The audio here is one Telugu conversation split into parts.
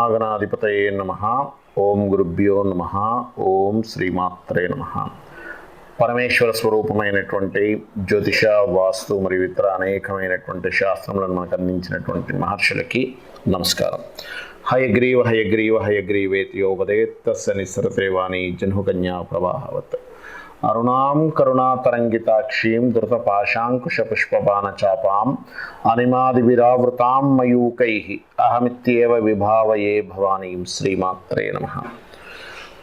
మహాగణాధిపతయే నమః. ఓం గురుభ్యో నమః. ఓం శ్రీమాత్రే నమః. పరమేశ్వర స్వరూపమైనటువంటి జ్యోతిష, వాస్తు మరియు ఇతర అనేకమైనటువంటి శాస్త్రములను మనకు అందించినటువంటి మహర్షులకి నమస్కారం. హయగ్రీవ హయగ్రీవ హయగ్రీవేత్యోపదేత్తస్య నిస్సరతే వాణి జహ్నుకన్యా ప్రవాహవత్. అరుణాం కరుణాతరంగితాక్షీం ధృతపాశాంకుశపుష్పబాణచాపాం అనిమాదివిరావృతాం మయూకైః అహమిత్యేవ విభావయే భవానీం. శ్రీమాత్రే నమః.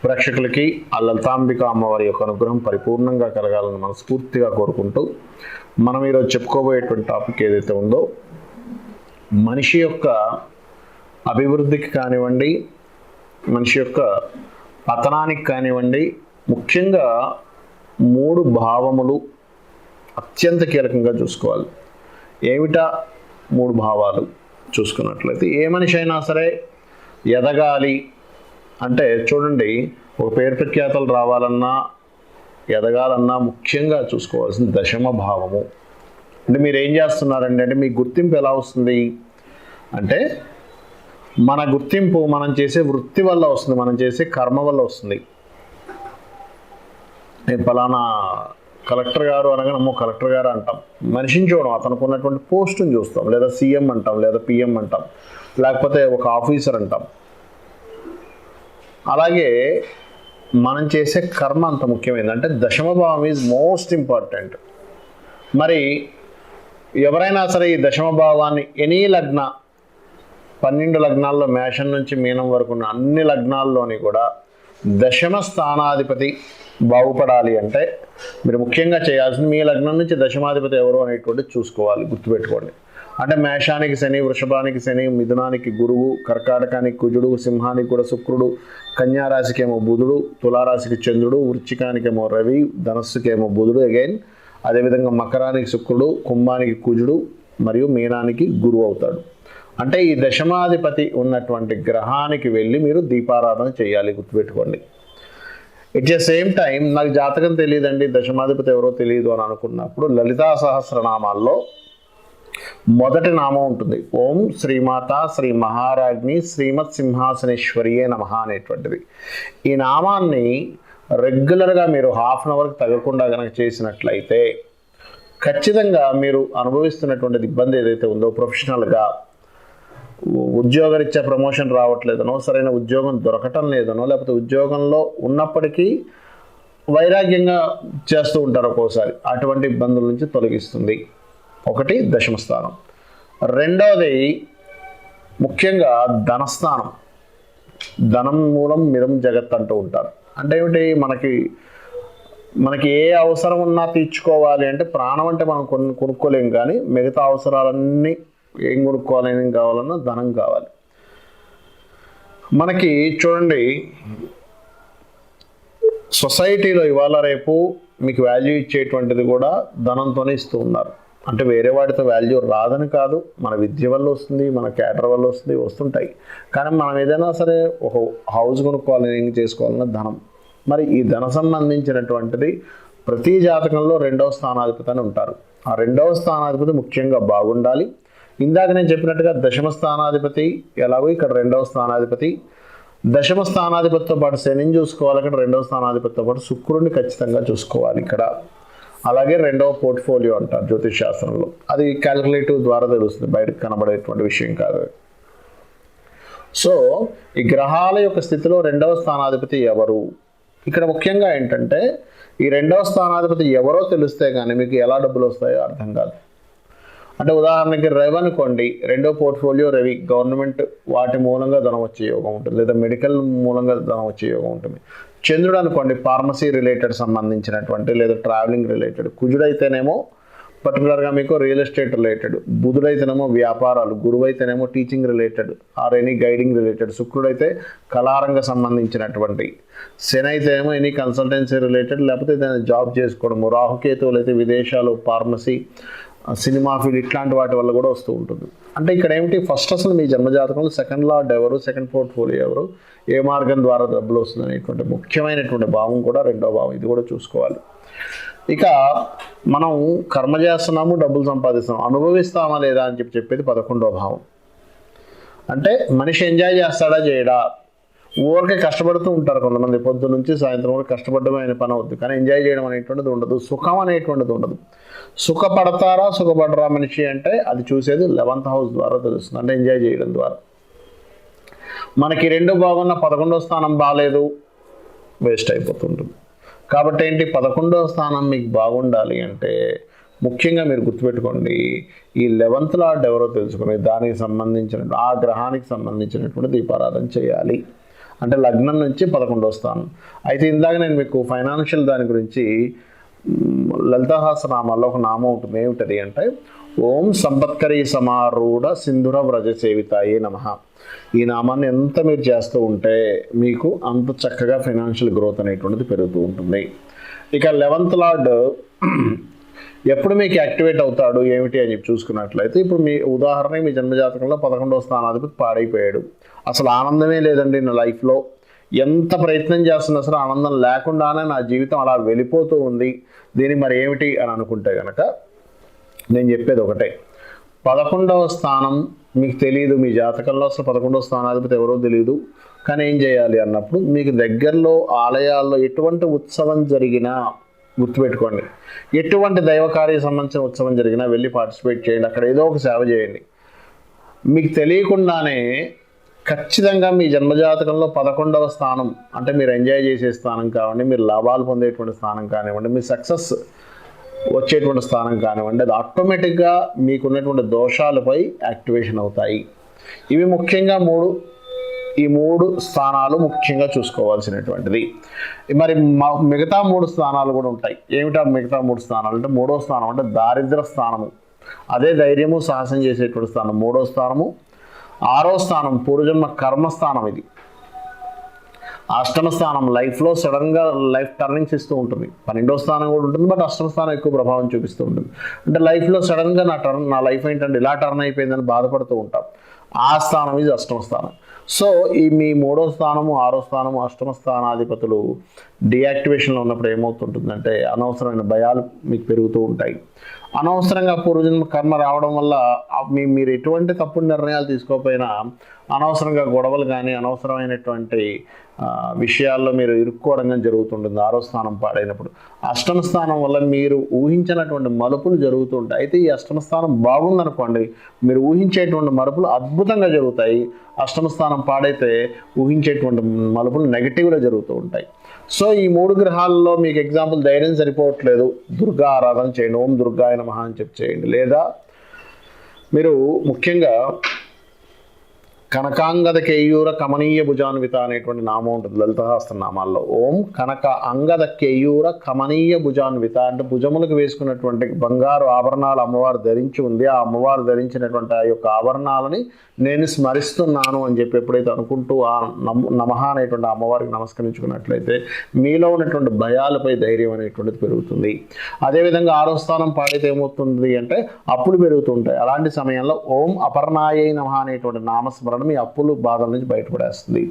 ప్రేక్షకులకి ఆ లలితాంబిక అమ్మవారి యొక్క అనుగ్రహం పరిపూర్ణంగా కలగాలని మనస్ఫూర్తిగా కోరుకుంటూ మనం ఈరోజు చెప్పుకోబోయేటువంటి టాపిక్ ఏదైతే ఉందో, మనిషి యొక్క అభివృద్ధికి కానివ్వండి, మనిషి యొక్క పతనానికి కానివ్వండి, ముఖ్యంగా 3 భావములు అత్యంత కీలకంగా చూసుకోవాలి. ఏమిటా 3 భావాలు చూసుకున్నట్లయితే, ఏ మనిషి అయినా సరే ఎదగాలి అంటే చూడండి, ఒక పేరు ప్రఖ్యాతలు రావాలన్నా, ఎదగాలన్నా ముఖ్యంగా చూసుకోవాల్సిన దశమ భావము. అంటే మీరు ఏం చేస్తున్నారండి అంటే మీ గుర్తింపు ఎలా వస్తుంది అంటే, మన గుర్తింపు మనం చేసే వృత్తి వల్ల వస్తుంది, మనం చేసే కర్మ వల్ల వస్తుంది. నేను ఫలానా కలెక్టర్ గారు అనగానే అమ్మో కలెక్టర్ గారు అంటాం, మనిషిని చూడడం, అతనికి ఉన్నటువంటి పోస్టుని చూస్తాం, లేదా సీఎం అంటాం, లేదా పిఎం అంటాం, లేకపోతే ఒక ఆఫీసర్ అంటాం. అలాగే మనం చేసే కర్మ అంత ముఖ్యమైనది. అంటే దశమ భావం ఈజ్ మోస్ట్ ఇంపార్టెంట్. మరి ఎవరైనా సరే ఈ దశమ భావాన్ని ఎనీ లగ్న 12 లగ్నాల్లో మేషం నుంచి మీనం వరకు ఉన్న అన్ని లగ్నాల్లోని కూడా దశమ స్థానాధిపతి బాగుపడాలి అంటే మీరు ముఖ్యంగా చేయాల్సింది మీ లగ్నం నుంచి దశమాధిపతి ఎవరు అనేటువంటి చూసుకోవాలి, గుర్తుపెట్టుకోండి. అంటే మేషానికి శని, వృషభానికి శని, మిథునానికి గురువు, కర్కాటకానికి కుజుడు, సింహానికి కూడా శుక్రుడు, కన్యారాశికేమో బుధుడు, తులారాశికి చంద్రుడు, వృశ్చికానికేమో రవి, ధనస్సుకేమో బుధుడు అగైన్, అదేవిధంగా మకరానికి శుక్రుడు, కుంభానికి కుజుడు మరియు మీనానికి గురువు అవుతాడు. అంటే ఈ దశమాధిపతి ఉన్నటువంటి గ్రహానికి వెళ్ళి మీరు దీపారాధన చేయాలి, గుర్తుపెట్టుకోండి. ఇట్ ద సేమ్ టైం నాకు జాతకం తెలియదండి, దశమాధిపతి ఎవరో తెలియదు అని అనుకున్నప్పుడు లలితా సహస్రనామాల్లో మొదటి నామం ఉంటుంది, ఓం శ్రీమాత శ్రీ మహారాజ్ని శ్రీమత్ సింహాసనేశ్వరియే నమః అనేటువంటిది. ఈ నామాన్ని రెగ్యులర్గా మీరు హాఫ్ అన్ అవర్కి తగ్గకుండా కనుక చేసినట్లయితే ఖచ్చితంగా మీరు అనుభవిస్తున్నటువంటి ఇబ్బంది ఏదైతే ఉందో, ప్రొఫెషనల్గా ఉద్యోగరీత్యా ప్రమోషన్ రావట్లేదనో, సరైన ఉద్యోగం దొరకటం లేదనో, లేకపోతే ఉద్యోగంలో ఉన్నప్పటికీ వైరాగ్యంగా చేస్తూ ఉంటారు ఒక్కోసారి, అటువంటి ఇబ్బందుల నుంచి తొలగిస్తుంది. ఒకటి దశమ స్థానం. రెండవది ముఖ్యంగా ధనస్థానం. ధనం మూలం మిదం జగత్ అంటూ ఉంటారు. అంటే ఏమిటి, మనకి ఏ అవసరం ఉన్నా తీర్చుకోవాలి అంటే, ప్రాణం అంటే మనం కొనుక్కోలేం, కానీ మిగతా అవసరాలన్నీ ఏం కొనుక్కోవాలి, ఏం కావాలన్నా ధనం కావాలి. మనకి చూడండి, సొసైటీలో ఇవాళ రేపు మీకు వాల్యూ ఇచ్చేటువంటిది కూడా ధనంతోనే ఇస్తూ ఉన్నారు. అంటే వేరే వాటితో వాల్యూ రాదని కాదు, మన విద్య వల్ల వస్తుంది, మన క్యాడర్ వల్ల వస్తుంది, వస్తుంటాయి. కానీ మనం ఏదైనా సరే ఒక హౌస్ కొనుక్కోవాలి, ఏం చేసుకోవాలన్నా ధనం. మరి ఈ ధన సంబంధించినటువంటిది ప్రతి జాతకంలో 2వ స్థానాధిపతి అని ఉంటారు. ఆ 2వ స్థానాధిపతి ముఖ్యంగా బాగుండాలి. ఇందాక నేను చెప్పినట్టుగా దశమ స్థానాధిపతి ఎలాగో ఇక్కడ 2వ స్థానాధిపతి, దశమ స్థానాధిపతితో పాటు శనిని చూసుకోవాలి, ఇక్కడ 2వ స్థానాధిపతితో పాటు శుక్రుడిని ఖచ్చితంగా చూసుకోవాలి ఇక్కడ. అలాగే 2వ పోర్ట్ఫోలియో అంటారు జ్యోతిష్ శాస్త్రంలో. అది క్యాలిక్యులేటివ్ ద్వారా తెలుస్తుంది, బయటకు కనబడేటువంటి విషయం కాదు. సో ఈ గ్రహాల యొక్క స్థితిలో 2వ స్థానాధిపతి ఎవరు, ఇక్కడ ముఖ్యంగా ఏంటంటే ఈ 2వ స్థానాధిపతి ఎవరో తెలిస్తే కానీ మీకు ఎలా డబ్బులు వస్తాయో అర్థం కాదు. అంటే ఉదాహరణకి రవి అనుకోండి, 2వ పోర్ట్ఫోలియో రవి, గవర్నమెంట్ వాటి మూలంగా ధనం వచ్చే యోగం ఉంటుంది, లేదా మెడికల్ మూలంగా ధనం వచ్చే యోగం ఉంటుంది. చంద్రుడు అనుకోండి, ఫార్మసీ రిలేటెడ్ సంబంధించినటువంటి, లేదా ట్రావెలింగ్ రిలేటెడ్. కుజుడైతేనేమో పర్టికులర్గా మీకు రియల్ ఎస్టేట్ రిలేటెడ్, బుధుడైతేనేమో వ్యాపారాలు, గురువైతేనేమో teaching related or any guiding related, శుక్రుడైతే కళారంగ సంబంధించినటువంటి, శని అయితేనేమో ఎనీ కన్సల్టెన్సీ రిలేటెడ్, లేకపోతే ఏదైనా జాబ్ చేసుకోవడము, రాహుకేతువులు అయితే విదేశాలు, ఫార్మసీ, సినిమా ఫీల్డ్, ఇట్లాంటి వాటి వల్ల కూడా వస్తూ ఉంటుంది. అంటే ఇక్కడ ఏమిటి, ఫస్ట్ అసలు మీ జన్మజాతకంలో సెకండ్ లార్డ్ ఎవరు, సెకండ్ పోర్ట్ఫోలియో ఎవరు, ఏ మార్గం ద్వారా డబ్బులు వస్తుంది అనేటువంటి ముఖ్యమైనటువంటి భావం కూడా 2వ భావం, ఇది కూడా చూసుకోవాలి. ఇక మనం కర్మ చేస్తున్నాము, డబ్బులు సంపాదిస్తున్నాము, అనుభవిస్తామా లేదా అని చెప్పేది 11వ భావం. అంటే మనిషి ఎంజాయ్ చేస్తాడా చేయడా, ఊరికే కష్టపడుతూ ఉంటారు కొంతమంది, పొద్దు నుంచి సాయంత్రం వరకు కష్టపడమే ఆయన పని అవుతుంది, కానీ ఎంజాయ్ చేయడం అనేటువంటిది ఉండదు, సుఖం అనేటువంటిది ఉండదు. సుఖపడతారా సుఖపడరా మనిషి అంటే అది చూసేది 11th హౌస్ ద్వారా తెలుస్తుంది, అంటే ఎంజాయ్ చేయడం ద్వారా. మనకి 2 బాగున్న 11వ స్థానం బాగాలేదు, వేస్ట్ అయిపోతుంటుంది. కాబట్టి ఏంటి, 11వ స్థానం మీకు బాగుండాలి అంటే ముఖ్యంగా మీరు గుర్తుపెట్టుకోండి, ఈ 11th లార్డ్ ఎవరో తెలుసుకుని దానికి సంబంధించిన ఆ గ్రహానికి సంబంధించినటువంటి దీపారాధన చేయాలి. అంటే లగ్నం నుంచి 11వ స్థానం. అయితే ఇందాక నేను మీకు ఫైనాన్షియల్ దాని గురించి లలితా సహస్రనామాల్లో ఒక నామం ఉంటుంది, ఏమిటది అంటే ఓం సంపత్కరీ సమారూఢ సింధుర వ్రజ సేవితాయే నమః. ఈ నామాన్ని ఎంత మీరు చేస్తూ ఉంటే మీకు అంత చక్కగా ఫైనాన్షియల్ గ్రోత్ అనేటువంటిది పెరుగుతూ ఉంటుంది. ఇక 11th లార్డ్ ఎప్పుడు మీకు యాక్టివేట్ అవుతాడు ఏమిటి అని చెప్పి చూసుకున్నట్లయితే, ఇప్పుడు మీ ఉదాహరణకి మీ జన్మజాతకంలో 11వ స్థానాధిపతి పాడైపోయాడు, అసలు ఆనందమే లేదండి నా లైఫ్లో, ఎంత ప్రయత్నం చేస్తున్నా అసలు ఆనందం లేకుండానే నా జీవితం అలా వెళ్ళిపోతూ ఉంది, దీనికి మరి ఏమిటి అని అనుకుంటే కనుక నేను చెప్పేది ఒకటే, 11వ స్థానం మీకు తెలియదు, మీ జాతకంలో అసలు 11వ స్థానాధిపతి ఎవరో తెలియదు, కానీ ఏం చేయాలి అన్నప్పుడు మీకు దగ్గరలో ఆలయాల్లో ఎటువంటి ఉత్సవం జరిగినా గుర్తుపెట్టుకోండి, ఎటువంటి దైవకార్య సంబంధించిన ఉత్సవం జరిగినా వెళ్ళి పార్టిసిపేట్ చేయండి, అక్కడ ఏదో ఒక సేవ చేయండి. మీకు తెలియకుండానే ఖచ్చితంగా మీ జన్మజాతకంలో 11వ స్థానం అంటే మీరు ఎంజాయ్ చేసే స్థానం కానివ్వండి, మీరు లాభాలు పొందేటువంటి స్థానం కానివ్వండి, మీ సక్సెస్ వచ్చేటువంటి స్థానం కానివ్వండి, అది ఆటోమేటిక్గా మీకున్నటువంటి దోషాలపై యాక్టివేషన్ అవుతాయి. ఇవి ముఖ్యంగా ఈ మూడు స్థానాలు ముఖ్యంగా చూసుకోవాల్సినటువంటిది. మరి మిగతా 3 స్థానాలు కూడా ఉంటాయి. ఏమిటా మిగతా 3 స్థానాలు అంటే, 3వ స్థానం అంటే దారిద్ర స్థానము, అదే ధైర్యము సాహసం చేసేటువంటి స్థానం 3వ స్థానము. 6వ స్థానం పూర్వజన్మ కర్మస్థానం, ఇది 8వ స్థానం లైఫ్లో సడన్గా లైఫ్ టర్నింగ్స్ ఇస్తూ ఉంటుంది. 12వ స్థానం కూడా ఉంటుంది, బట్ 8వ స్థానం ఎక్కువ ప్రభావం చూపిస్తూ ఉంటుంది. అంటే లైఫ్లో సడన్గా నా లైఫ్ ఏంటంటే ఇలా టర్న్ అయిపోయిందని బాధపడుతూ ఉంటాం. ఆ స్థానం ఇది 8వ స్థానం. సో ఈ మీ 3వ స్థానము 6వ స్థానము 8వ స్థానాధిపతులు డియాక్టివేషన్లో ఉన్నప్పుడు ఏమవుతుంటుందంటే అనవసరమైన భయాలు మీకు పెరుగుతూ ఉంటాయి. అనవసరంగా పూర్వజన్మ కర్మ రావడం వల్ల మీరు ఎటువంటి తప్పుడు నిర్ణయాలు తీసుకోకపోయినా అనవసరంగా గొడవలు కానీ అనవసరమైనటువంటి విషయాల్లో మీరు ఇరుక్కోవడం కానీ జరుగుతుంటుంది 6వ స్థానం పాడైనప్పుడు. 8వ స్థానం వల్ల మీరు ఊహించినటువంటి మలుపులు జరుగుతూ ఉంటాయి. అయితే ఈ 8వ స్థానం బాగుందనుకోండి, మీరు ఊహించేటువంటి మలుపులు అద్భుతంగా జరుగుతాయి. 8వ స్థానం పాడైతే ఊహించేటువంటి మలుపులు నెగిటివ్గా జరుగుతూ ఉంటాయి. సో ఈ 3 గ్రహాల్లో మీకు ఎగ్జాంపుల్ ధైర్యం సరిపోవట్లేదు, దుర్గా ఆరాధన చేయండి, ఓం దుర్గాయ నమః అని చెప్పి చేయండి. లేదా మీరు ముఖ్యంగా కనకాంగద కేయూర కమనీయ భుజాన్విత అనేటువంటి నామం ఉంటుంది లలితహాస్త్ర నామాల్లో. ఓం కనక అంగద కేయూర కమనీయ భుజాన్విత అంటే భుజములకు వేసుకున్నటువంటి బంగారు ఆభరణాలు అమ్మవారు ధరించి ఉంది, ఆ అమ్మవారు ధరించినటువంటి ఆ యొక్క ఆభరణాలని నేను స్మరిస్తున్నాను అని చెప్పి ఎప్పుడైతే అనుకుంటూ ఆ నమః అనేటువంటి అమ్మవారికి నమస్కరించుకున్నట్లయితే మీలో ఉన్నటువంటి భయాలపై ధైర్యం అనేటువంటిది పెరుగుతుంది. అదేవిధంగా 6వ స్థానం పాడితే ఏమవుతుంది అంటే అప్పులు పెరుగుతుంటాయి. అలాంటి సమయంలో ఓం అపర్ణాయై నమః అనేటువంటి నామస్మరణ మీ అప్పులు బాధల నుంచి బయటపడేస్తుంది.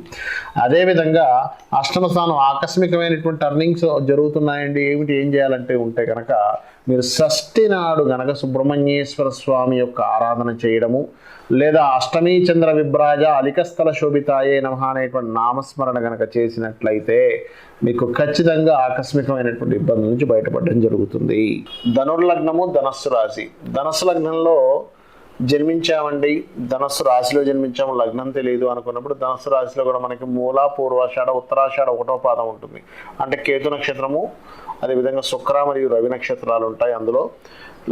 అదేవిధంగా 8వ స్థానం ఆకస్మికమైనటువంటి టర్నింగ్స్ జరుగుతున్నాయండి, ఏం చేయాలంటే ఉంటే కనుక మీరు షష్ఠి నాడు గనక సుబ్రహ్మణ్యేశ్వర స్వామి యొక్క ఆరాధన చేయడము, లేదా అష్టమీ చంద్ర విభ్రాజ అలికస్థల శోభితాయే నమః అనేటువంటి నామస్మరణ గనక చేసినట్లయితే మీకు ఖచ్చితంగా ఆకస్మికమైనటువంటి ఇబ్బందుల నుంచి బయటపడడం జరుగుతుంది. ధనుర్లగ్నము ధనస్సు రాశి. ధనస్సు లగ్నంలో జన్మించామండి, ధనస్సు రాశిలో జన్మించాము, లగ్నం తెలియదు అనుకున్నప్పుడు ధనస్సు రాశిలో కూడా మనకి మూల పూర్వాషాఢ ఉత్తరాషాఢ 1వ పాదం ఉంటుంది. అంటే కేతు నక్షత్రము, అదేవిధంగా శుక్ర మరియు రవి నక్షత్రాలు ఉంటాయి. అందులో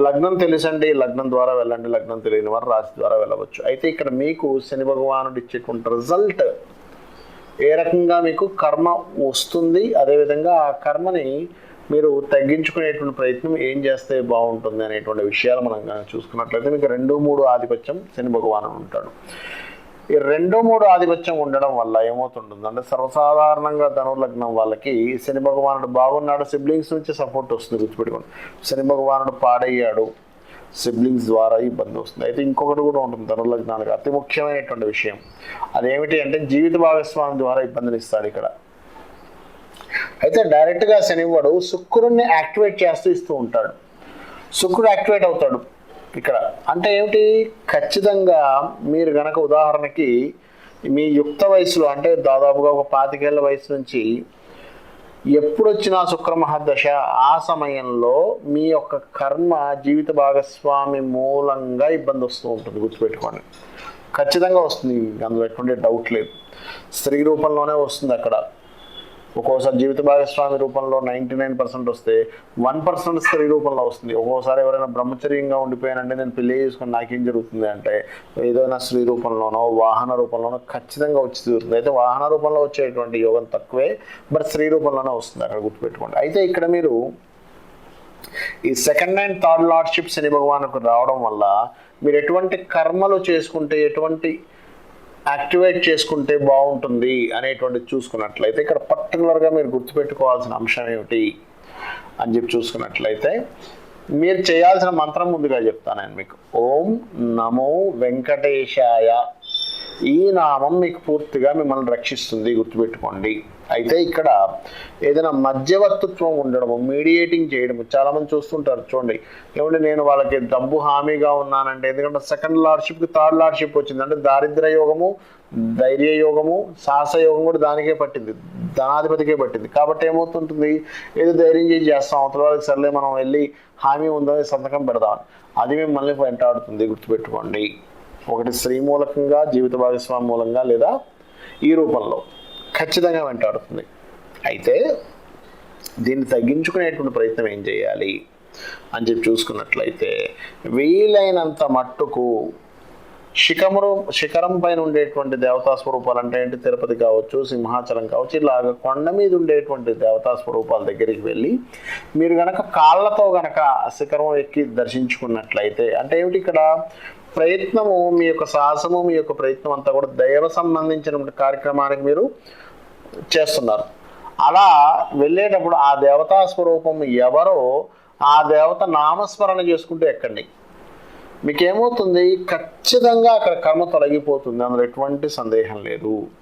లగ్నం తెలుసండి, లగ్నం ద్వారా వెళ్ళండి, లగ్నం తెలియని వారు రాశి ద్వారా వెళ్ళవచ్చు. అయితే ఇక్కడ మీకు శని భగవానుడు ఇచ్చేటువంటి రిజల్ట్ ఏ రకంగా మీకు కర్మ వస్తుంది, అదేవిధంగా ఆ కర్మని మీరు తగ్గించుకునేటువంటి ప్రయత్నం ఏం చేస్తే బాగుంటుంది అనేటువంటి విషయాలు మనం చూసుకున్నట్లయితే మీకు 2, 3 ఆధిపత్యం శని భగవానుడు ఉంటాడు. ఈ 2, 3 ఆధిపత్యం ఉండడం వల్ల ఏమవుతుంటుంది అంటే సర్వసాధారణంగా ధనుర్లగ్నం వాళ్ళకి శని భగవానుడు బాగున్నాడు, సిబ్లింగ్స్ నుంచి సపోర్ట్ వస్తుంది. గుర్తుపెట్టుకోండి, శని భగవానుడు పాడయ్యాడు, సిబ్లింగ్స్ ద్వారా ఇబ్బంది వస్తుంది. అయితే ఇంకొకటి కూడా ఉంటుంది ధనుర్లగ్నానికి అతి ముఖ్యమైనటువంటి విషయం, అదేమిటి అంటే జీవిత భాగస్వామి ద్వారా ఇబ్బందిని ఇస్తాడు ఇక్కడ. అయితే డైరెక్ట్గా శనివాడు శుక్రుడిని యాక్టివేట్ చేస్తూ ఇస్తూ ఉంటాడు. శుక్రుడు యాక్టివేట్ అవుతాడు, ఇక్కడ అంటే ఏమిటి, ఖచ్చితంగా మీరు గనక ఉదాహరణకి మీ యుక్త వయసులో అంటే దాదాపుగా ఒక 25 ఏళ్ల వయసు నుంచి ఎప్పుడు వచ్చినా శుక్ర మహాదశ ఆ సమయంలో మీ యొక్క కర్మ జీవిత భాగస్వామి మూలంగా ఇబ్బంది వస్తూ ఉంటుంది, గుర్తుపెట్టుకోండి. ఖచ్చితంగా వస్తుంది, అందులో ఎటువంటి డౌట్ లేదు. స్త్రీ రూపంలోనే వస్తుంది. అక్కడ ఒక్కోసారి జీవిత భాగస్వామి రూపంలో 99% వస్తే 1% స్త్రీ రూపంలో వస్తుంది. ఒక్కోసారి ఎవరైనా బ్రహ్మచర్యంగా ఉండిపోయానంటే నేను పెళ్లి చేసుకుని నాకేం జరుగుతుంది అంటే ఏదైనా స్త్రీ రూపంలోనో వాహన రూపంలోనో ఖచ్చితంగా వచ్చి తీరుతుంది. అయితే వాహన రూపంలో వచ్చేటువంటి యోగం తక్కువే, బట్ స్త్రీ రూపంలోనే వస్తుంది, అక్కడ గుర్తుపెట్టుకోండి. అయితే ఇక్కడ మీరు ఈ సెకండ్ అండ్ థర్డ్ లార్డ్షిప్ శని భగవానుకు రావడం వల్ల మీరు ఎటువంటి కర్మలు చేసుకుంటే, ఎటువంటి యాక్టివేట్ చేసుకుంటే బాగుంటుంది అనేటువంటిది చూసుకున్నట్లయితే ఇక్కడ పర్టికులర్గా మీరు గుర్తుపెట్టుకోవాల్సిన అంశం ఏమిటి అని చెప్పి చూసుకున్నట్లయితే మీరు చేయాల్సిన మంత్రం ముందుగా చెప్తాను నేను మీకు. ఓం నమో వెంకటేశాయ. ఈ నామం మీకు పూర్తిగా మిమ్మల్ని రక్షిస్తుంది, గుర్తుపెట్టుకోండి. అయితే ఇక్కడ ఏదైనా మధ్యవర్తిత్వం ఉండడము, మీడియేటింగ్ చేయడము, చాలామంది చూస్తుంటారు చూడండి, ఏమంటే నేను వాళ్ళకి డబ్బు హామీగా ఉన్నానంటే, ఎందుకంటే సెకండ్ లార్డ్షిప్కి థర్డ్ లార్డ్షిప్ వచ్చింది అంటే దారిద్ర్య యోగము, ధైర్య యోగము, సాహస యోగం కూడా దానికే పట్టింది, ధనాధిపతికే పట్టింది. కాబట్టి ఏమవుతుంటుంది, ఏదో ధైర్యం చేస్తాం అవతల వాళ్ళకి, సర్లే మనం వెళ్ళి హామీ ఉందని సంతకం పెడదాం, అది మిమ్మల్ని వెంటాడుతుంది, గుర్తుపెట్టుకోండి. ఒకటి స్త్రీ మూలకంగా, జీవిత భాగస్వామి మూలంగా, లేదా ఈ రూపంలో ఖచ్చితంగా వెంటాడుతుంది. అయితే దీన్ని తగ్గించుకునేటువంటి ప్రయత్నం ఏం చేయాలి అని చెప్పి చూసుకున్నట్లయితే వీలైనంత మట్టుకు శిఖరం పైన ఉండేటువంటి దేవతా స్వరూపాలు అంటే ఏంటి, తిరుపతి కావచ్చు, సింహాచలం కావచ్చు, ఇలాగ కొండ మీద ఉండేటువంటి దేవతా స్వరూపాల దగ్గరికి వెళ్ళి మీరు గనక కాళ్ళతో గనక శిఖరం ఎక్కి దర్శించుకున్నట్లయితే, అంటే ఏమిటి ఇక్కడ ప్రయత్నము, మీ యొక్క సాహసము, మీ యొక్క ప్రయత్నం అంతా కూడా దైవ సంబంధించిన కార్యక్రమానికి మీరు చేస్తున్నారు. అలా వెళ్ళేటప్పుడు ఆ దేవతా స్వరూపం ఎవరో ఆ దేవత నామస్మరణ చేసుకుంటూ ఎక్కండి. మీకేమవుతుంది, ఖచ్చితంగా అక్కడ కర్మ తొలగిపోతుంది, అందులో ఎటువంటి సందేహం లేదు.